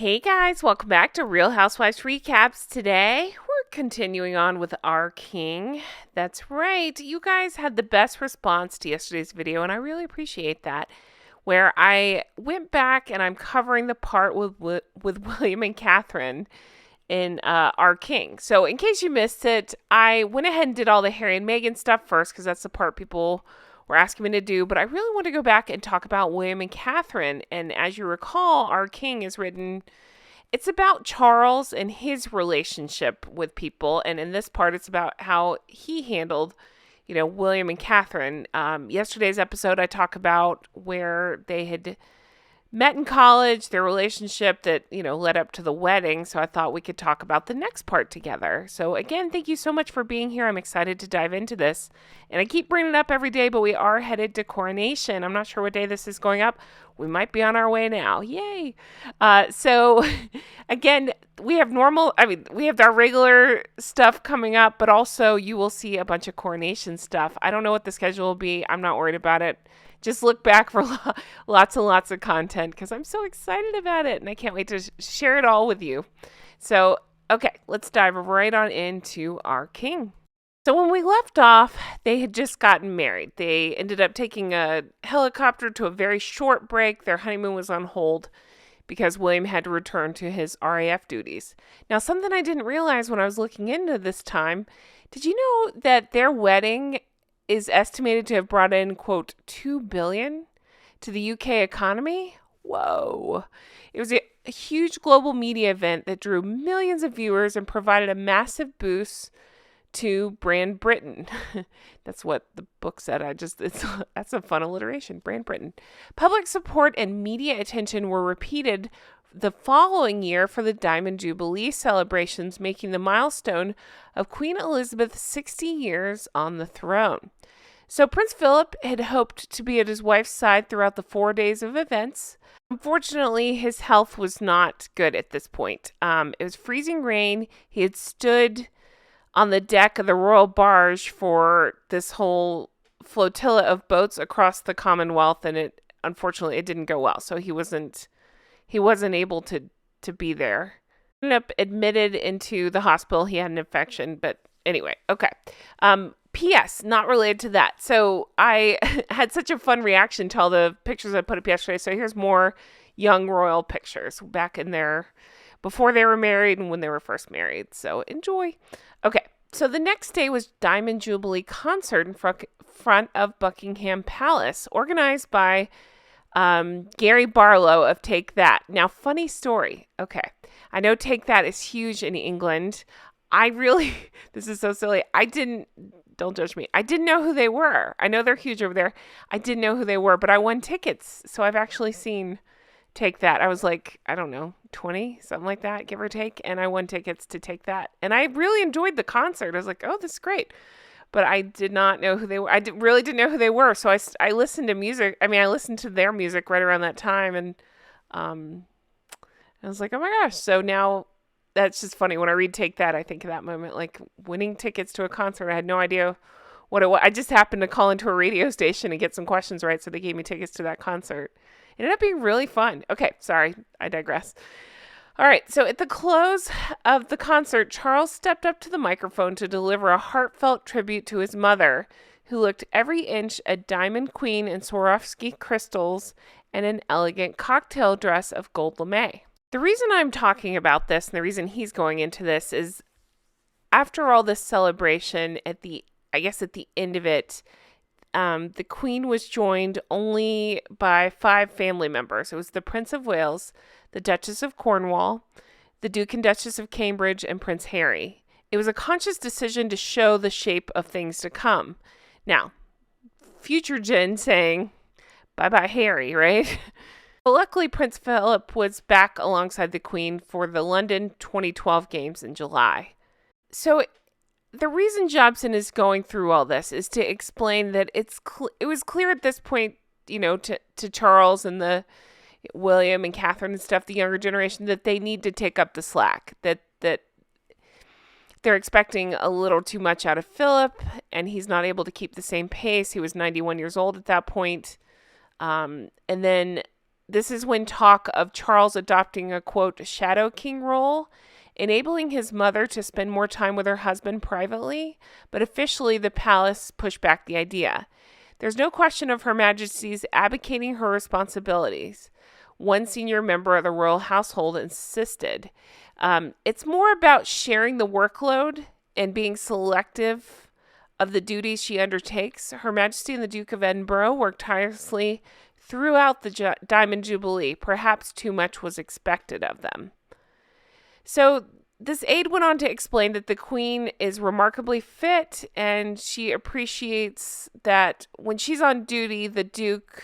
Hey guys, welcome back to Real Housewives Recaps. Today, we're continuing on with our king. That's right, you guys had the best response to yesterday's video, and I really appreciate that. Where I went back and I'm covering the part with William and Catherine in our king. So, in case you missed it, I went ahead and did all the Harry and Meghan stuff first because that's the part people were asking me to do, but I really want to go back and talk about William and Catherine. And as you recall, our king is written, it's about Charles and his relationship with people. And in this part, it's about how he handled, William and Catherine. Yesterday's episode, I talk about where they had met in college, their relationship that, led up to the wedding. So I thought we could talk about the next part together. So again, thank you so much for being here. I'm excited to dive into this. And I keep bringing it up every day, but we are headed to Coronation. I'm not sure what day this is going up. We might be on our way now. Yay. So again, we have our regular stuff coming up, but also you will see a bunch of Coronation stuff. I don't know what the schedule will be. I'm not worried about it. Just look back for lots and lots of content because I'm so excited about it and I can't wait to share it all with you. So, okay, let's dive right on into our king. So when we left off, they had just gotten married. They ended up taking a helicopter to a very short break. Their honeymoon was on hold because William had to return to his RAF duties. Now, something I didn't realize when I was looking into this time, did you know that their wedding is estimated to have brought in, quote, $2 billion to the UK economy? Whoa. It was a huge global media event that drew millions of viewers and provided a massive boost to Brand Britain. That's what the book said. That's a fun alliteration, Brand Britain. Public support and media attention were repeated the following year for the Diamond Jubilee celebrations, making the milestone of Queen Elizabeth's 60 years on the throne. So Prince Philip had hoped to be at his wife's side throughout the 4 days of events. Unfortunately, his health was not good at this point. It was freezing rain. He had stood on the deck of the royal barge for this whole flotilla of boats across the Commonwealth, and unfortunately it didn't go well. So he wasn't able to be there. He ended up admitted into the hospital. He had an infection, but anyway, okay. P.S. Not related to that. So I had such a fun reaction to all the pictures I put up yesterday. So here's more young royal pictures back in there before they were married and when they were first married. So enjoy. Okay. So the next day was Diamond Jubilee concert in front of Buckingham Palace, organized by Gary Barlow of Take That. Now, funny story. Okay. I know Take That is huge in England. This is so silly. Don't judge me. I didn't know who they were. I know they're huge over there. I didn't know who they were, but I won tickets. So I've actually seen Take That. I was like, I don't know, 20, something like that, give or take. And I won tickets to Take That. And I really enjoyed the concert. I was like, oh, this is great. But I did not know who they were. Really didn't know who they were. So I listened to music. I listened to their music right around that time. And I was like, oh my gosh. So now that's just funny. When I read Take That, I think of that moment, like winning tickets to a concert. I had no idea what it was. I just happened to call into a radio station and get some questions right. So they gave me tickets to that concert. It ended up being really fun. Okay, sorry. I digress. All right, so at the close of the concert, Charles stepped up to the microphone to deliver a heartfelt tribute to his mother, who looked every inch a diamond queen in Swarovski crystals and an elegant cocktail dress of gold lame. The reason I'm talking about this and the reason he's going into this is after all this celebration, at the end of it, the Queen was joined only by 5 family members. It was the Prince of Wales, the Duchess of Cornwall, the Duke and Duchess of Cambridge, and Prince Harry. It was a conscious decision to show the shape of things to come. Now, future Jen saying, bye-bye Harry, right? But luckily, Prince Philip was back alongside the Queen for the London 2012 games in July. So the reason Jobson is going through all this is to explain that it was clear at this point, to Charles and the William and Catherine and stuff, the younger generation, that they need to take up the slack, that they're expecting a little too much out of Philip, and he's not able to keep the same pace. He was 91 years old at that point. And then This is when talk of Charles adopting a, quote, shadow king role, enabling his mother to spend more time with her husband privately, but officially the palace pushed back the idea. There's no question of Her Majesty's abdicating her responsibilities. One senior member of the royal household insisted. It's more about sharing the workload and being selective of the duties she undertakes. Her Majesty and the Duke of Edinburgh worked tirelessly throughout the Diamond Jubilee. Perhaps too much was expected of them. So this aide went on to explain that the Queen is remarkably fit, and she appreciates that when she's on duty, the Duke,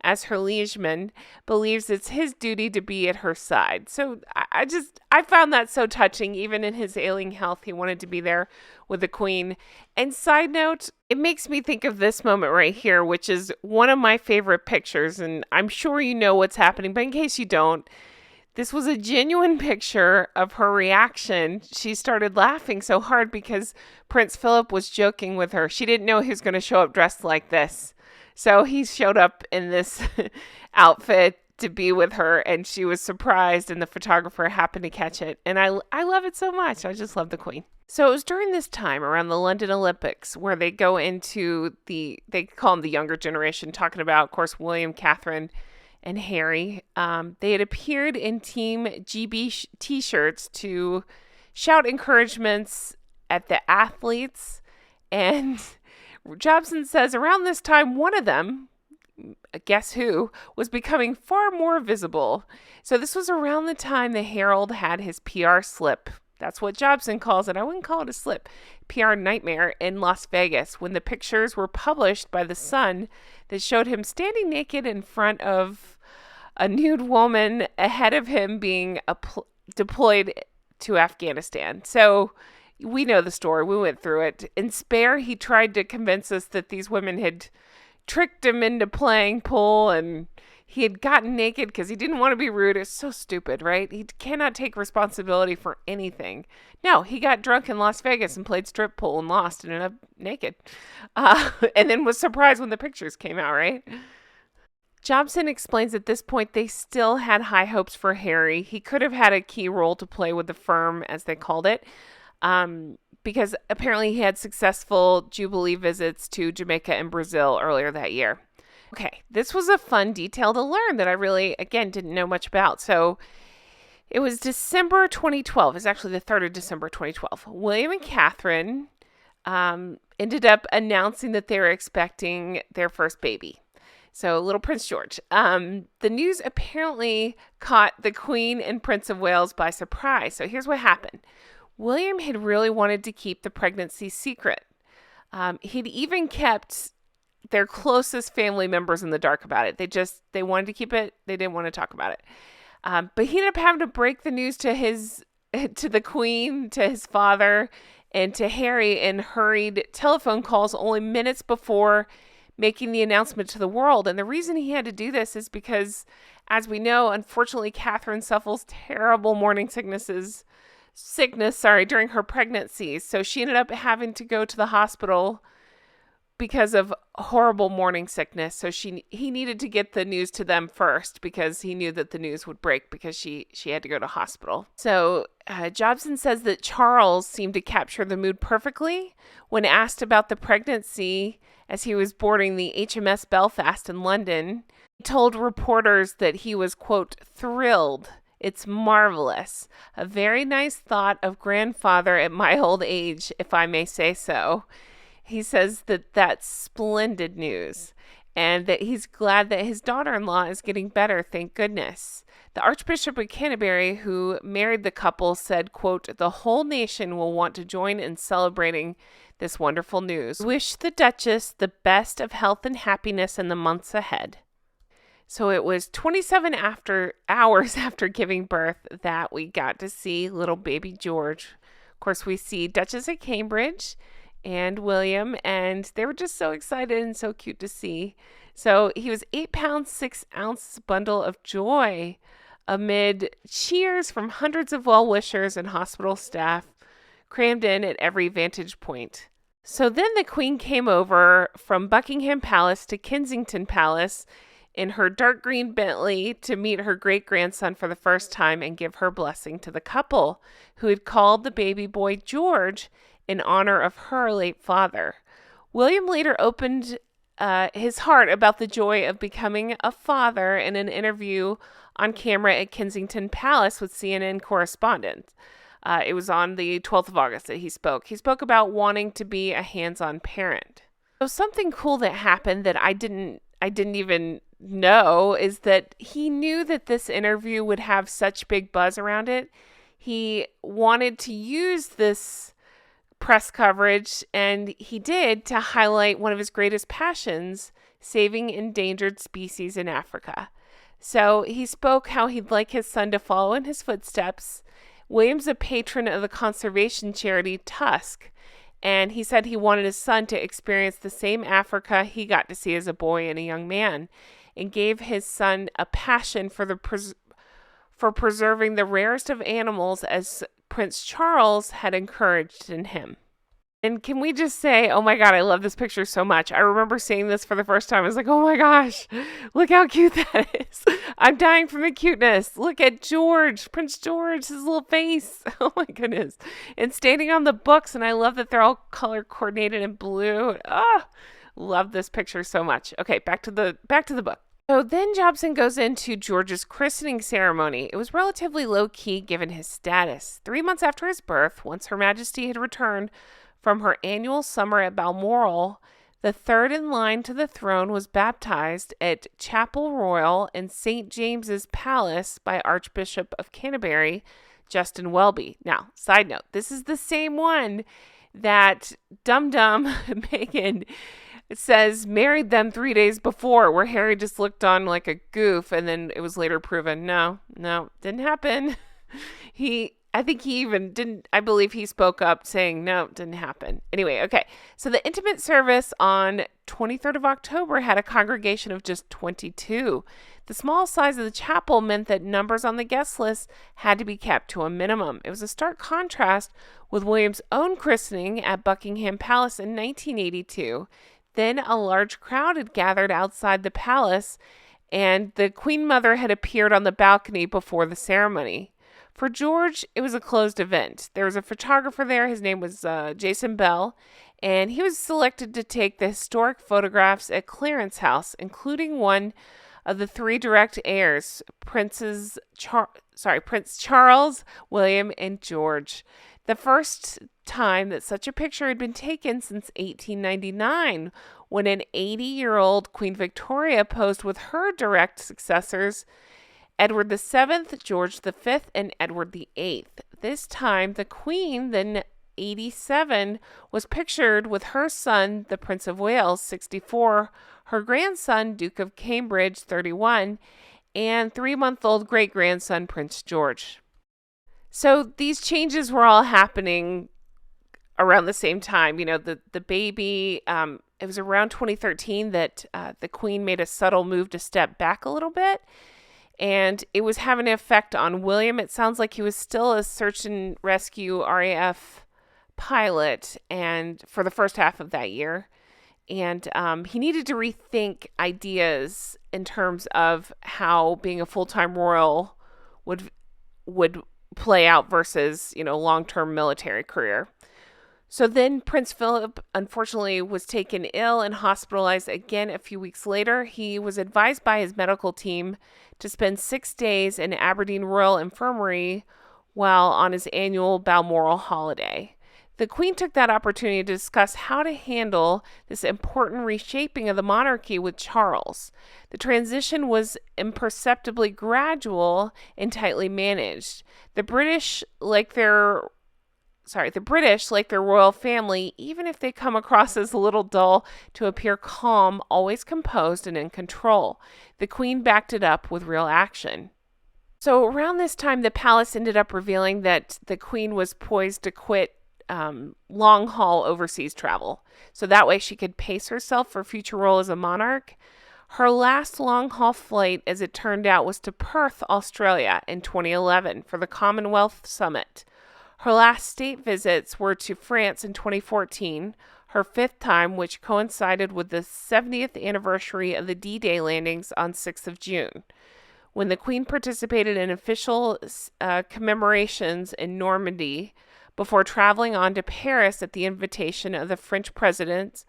as her liegeman, believes it's his duty to be at her side. So I found that so touching. Even in his ailing health, he wanted to be there with the Queen. And side note, it makes me think of this moment right here, which is one of my favorite pictures. And I'm sure you know what's happening, but in case you don't, this was a genuine picture of her reaction. She started laughing so hard because Prince Philip was joking with her. She didn't know he was going to show up dressed like this. So he showed up in this outfit to be with her, and she was surprised, and the photographer happened to catch it. And I love it so much. I just love the Queen. So it was during this time around the London Olympics where they go into they call them the younger generation, talking about, of course, William, Catherine, and Harry. They had appeared in Team GB t-shirts to shout encouragements at the athletes. And Jobson says around this time, one of them, guess who, was becoming far more visible. So this was around the time the Herald had his PR slip. That's what Jobson calls it. I wouldn't call it a slip. PR nightmare in Las Vegas, when the pictures were published by The Sun that showed him standing naked in front of a nude woman ahead of him being deployed to Afghanistan. So we know the story. We went through it. In Spare, he tried to convince us that these women had tricked him into playing pool, and he had gotten naked because he didn't want to be rude. It's so stupid, right? He cannot take responsibility for anything. No, he got drunk in Las Vegas and played strip pool and lost and ended up naked. And then was surprised when the pictures came out, right? Jobson explains at this point they still had high hopes for Harry. He could have had a key role to play with the firm, as they called it, because apparently he had successful Jubilee visits to Jamaica and Brazil earlier that year. Okay, this was a fun detail to learn that I really, again, didn't know much about. So it was December 2012. It's actually the 3rd of December 2012. William and Catherine ended up announcing that they were expecting their first baby. So little Prince George. The news apparently caught the Queen and Prince of Wales by surprise. So here's what happened. William had really wanted to keep the pregnancy secret. He'd even kept their closest family members in the dark about it. They wanted to keep it. They didn't want to talk about it. But he ended up having to break the news to the Queen, to his father, and to Harry in hurried telephone calls only minutes before making the announcement to the world. And the reason he had to do this is because, as we know, unfortunately, Catherine suffers terrible morning sickness during her pregnancy. So she ended up having to go to the hospital because of horrible morning sickness. So he needed to get the news to them first because he knew that the news would break because she had to go to hospital. So Jobson says that Charles seemed to capture the mood perfectly when asked about the pregnancy as he was boarding the HMS Belfast in London. He told reporters that he was, quote, thrilled. It's marvelous. A very nice thought of grandfather at my old age, if I may say so. He says that that's splendid news and that he's glad that his daughter-in-law is getting better, thank goodness. The Archbishop of Canterbury, who married the couple, said, quote, the whole nation will want to join in celebrating this wonderful news. Wish the Duchess the best of health and happiness in the months ahead. So it was 27 hours after giving birth that we got to see little baby George. Of course, we see Duchess of Cambridge and William, and they were just so excited and so cute to see. So he was 8 pounds, 6 ounce bundle of joy amid cheers from hundreds of well-wishers and hospital staff crammed in at every vantage point. So then the Queen came over from Buckingham Palace to Kensington Palace in her dark green Bentley to meet her great-grandson for the first time and give her blessing to the couple, who had called the baby boy George in honor of her late father. William later opened his heart about the joy of becoming a father in an interview on camera at Kensington Palace with CNN correspondents. It was on the 12th of August that he spoke. He spoke about wanting to be a hands-on parent. So something cool that happened that I didn't even know is that he knew that this interview would have such big buzz around it. He wanted to use this press coverage, and he did, to highlight one of his greatest passions, saving endangered species in Africa. So he spoke how he'd like his son to follow in his footsteps. William's a patron of the conservation charity Tusk, and he said he wanted his son to experience the same Africa he got to see as a boy and a young man, and gave his son a passion for preserving the rarest of animals, as Prince Charles had encouraged in him. And can we just say, oh my God, I love this picture so much. I remember seeing this for the first time. I was like, oh my gosh, look how cute that is. I'm dying from the cuteness. Look at George, Prince George, his little face. Oh my goodness. And standing on the books. And I love that they're all color coordinated in blue. Ah, love this picture so much. Okay, back to the book. So then Jobson goes into George's christening ceremony. It was relatively low-key given his status. 3 months after his birth, once Her Majesty had returned from her annual summer at Balmoral, the third in line to the throne was baptized at Chapel Royal in St. James's Palace by Archbishop of Canterbury, Justin Welby. Now, side note, this is the same one that Dum-Dum Meghan says married them 3 days before, where Harry just looked on like a goof, and then it was later proven, no, didn't happen. I believe he spoke up saying, no, it didn't happen. Anyway, okay. So the intimate service on 23rd of October had a congregation of just 22. The small size of the chapel meant that numbers on the guest list had to be kept to a minimum. It was a stark contrast with William's own christening at Buckingham Palace in 1982. Then a large crowd had gathered outside the palace, and the Queen Mother had appeared on the balcony before the ceremony. For George, it was a closed event. There was a photographer there. His name was Jason Bell, and he was selected to take the historic photographs at Clarence House, including one of the 3 direct heirs, Prince Charles, William, and George. The first time that such a picture had been taken since 1899, when an 80-year-old Queen Victoria posed with her direct successors, Edward VII, George V, and Edward VIII. This time, the Queen, then 87, was pictured with her son, the Prince of Wales, 64, her grandson, Duke of Cambridge, 31, and 3-month-old great-grandson, Prince George. So these changes were all happening around the same time. You know, the baby, it was around 2013 that the Queen made a subtle move to step back a little bit. And it was having an effect on William. It sounds like he was still a search and rescue RAF pilot, and for the first half of that year. And he needed to rethink ideas in terms of how being a full-time royal would play out versus, long-term military career. So then Prince Philip, unfortunately, was taken ill and hospitalized again a few weeks later. He was advised by his medical team to spend 6 days in Aberdeen Royal Infirmary while on his annual Balmoral holiday. The Queen took that opportunity to discuss how to handle this important reshaping of the monarchy with Charles. The transition was imperceptibly gradual and tightly managed. The British, like their royal family, even if they come across as a little dull, to appear calm, always composed and in control. The Queen backed it up with real action. So around this time, the palace ended up revealing that the Queen was poised to quit long-haul overseas travel. So that way she could pace herself for future role as a monarch. Her last long-haul flight, as it turned out, was to Perth, Australia in 2011 for the Commonwealth Summit. Her last state visits were to France in 2014. her 5th time, which coincided with the 70th anniversary of the D-Day landings on 6th of June, when the Queen participated in official commemorations in Normandy before traveling on to Paris at the invitation of the French President,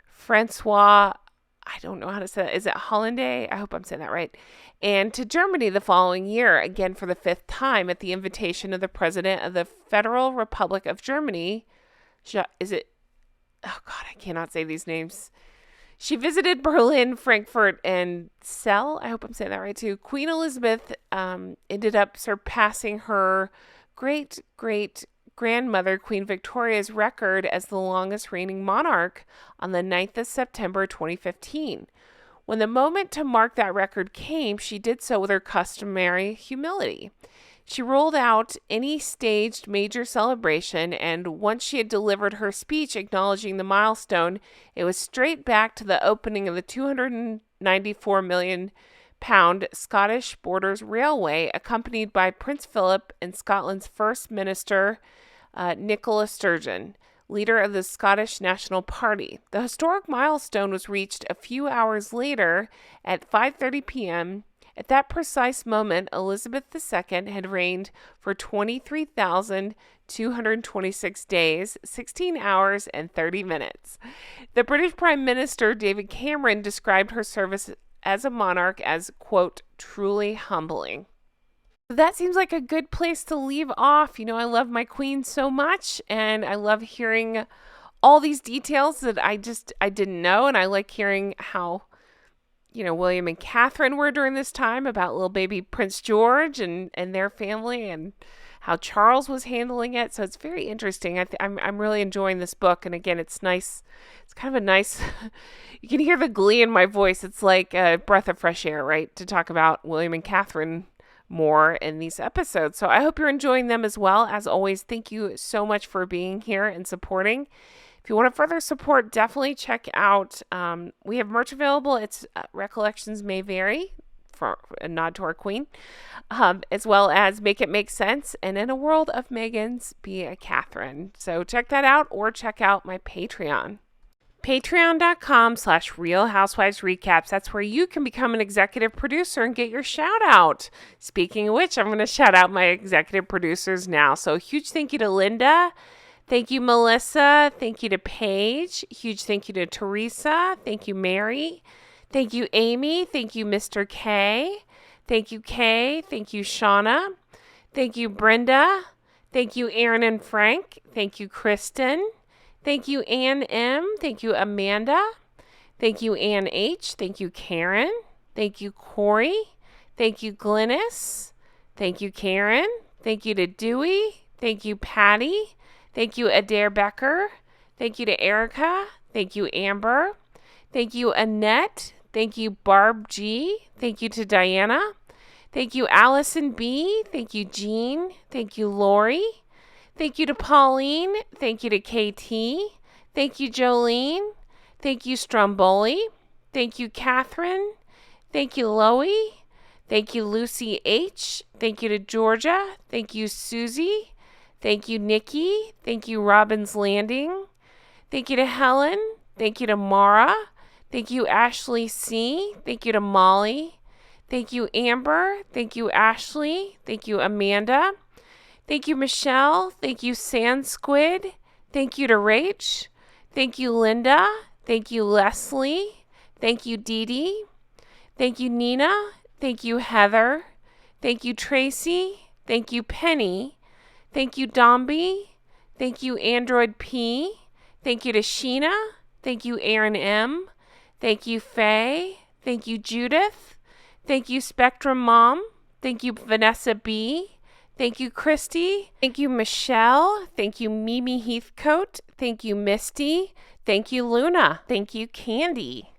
Francois, I don't know how to say that. Is it Hollande? I hope I'm saying that right. And to Germany the following year, again for the 5th time, at the invitation of the President of the Federal Republic of Germany. Is it? Oh, God, I cannot say these names. She visited Berlin, Frankfurt, and Celle. I hope I'm saying that right, too. Queen Elizabeth ended up surpassing her great-great-grandmother, Queen Victoria's record as the longest reigning monarch on the 9th of September 2015. When the moment to mark that record came, she did so with her customary humility. She rolled out any staged major celebration, and once she had delivered her speech acknowledging the milestone, it was straight back to the opening of the £294 million Scottish Borders Railway, accompanied by Prince Philip and Scotland's First Minister, Nicola Sturgeon, leader of the Scottish National Party. The historic milestone was reached a few hours later at 5:30 p.m., At that precise moment, Elizabeth II had reigned for 23,226 days, 16 hours, and 30 minutes. The British Prime Minister, David Cameron, described her service as a monarch as, quote, truly humbling. That seems like a good place to leave off. You know, I love my queen so much, and I love hearing all these details that I didn't know, and I like hearing how William and Catherine were during this time, about little baby Prince George and their family, and how Charles was handling it. So it's very interesting. I'm really enjoying this book. And again, it's nice. It's kind of a nice, you can hear the glee in my voice. It's like a breath of fresh air, right? To talk about William and Catherine more in these episodes. So I hope you're enjoying them as well. As always, thank you so much for being here and supporting. If you want to further support, definitely check out, we have merch available. It's Recollections May Vary, for a nod to our queen, as well as Make It Make Sense, and In a World of Meghan's, Be a Catherine. So check that out, or check out my Patreon. Patreon.com/Real Housewives Recaps. That's where you can become an executive producer and get your shout out. Speaking of which, I'm going to shout out my executive producers now. So huge thank you to Linda. Thank you, Melissa. Thank you to Paige. Huge thank you to Teresa. Thank you, Mary. Thank you, Amy. Thank you, Mr. K. Thank you, Kay. Thank you, Shauna. Thank you, Brenda. Thank you, Aaron and Frank. Thank you, Kristen. Thank you, Ann M. Thank you, Amanda. Thank you, Ann H. Thank you, Karen. Thank you, Corey. Thank you, Glynis. Thank you, Karen. Thank you to Dewey. Thank you, Patty. Thank you, Adair Becker. Thank you to Erica. Thank you, Amber. Thank you, Annette. Thank you, Barb G. Thank you to Diana. Thank you, Allison B. Thank you, Jean. Thank you, Lori. Thank you to Pauline. Thank you to KT. Thank you, Jolene. Thank you, Stromboli. Thank you, Catherine. Thank you, Loie. Thank you, Lucy H. Thank you to Georgia. Thank you, Susie. Thank you, Nikki. Thank you, Robin's Landing. Thank you to Helen. Thank you to Mara. Thank you, Ashley C. Thank you to Molly. Thank you, Amber. Thank you, Ashley. Thank you, Amanda. Thank you, Michelle. Thank you, Sand Squid. Thank you to Rach. Thank you, Linda. Thank you, Leslie. Thank you, Dee Dee. Thank you, Nina. Thank you, Heather. Thank you, Tracy. Thank you, Penny. Thank you, Domby. Thank you, Android P. Thank you to Sheena. Thank you, Aaron M. Thank you, Faye. Thank you, Judith. Thank you, Spectrum Mom. Thank you, Vanessa B. Thank you, Christy. Thank you, Michelle. Thank you, Mimi Heathcote. Thank you, Misty. Thank you, Luna. Thank you, Candy.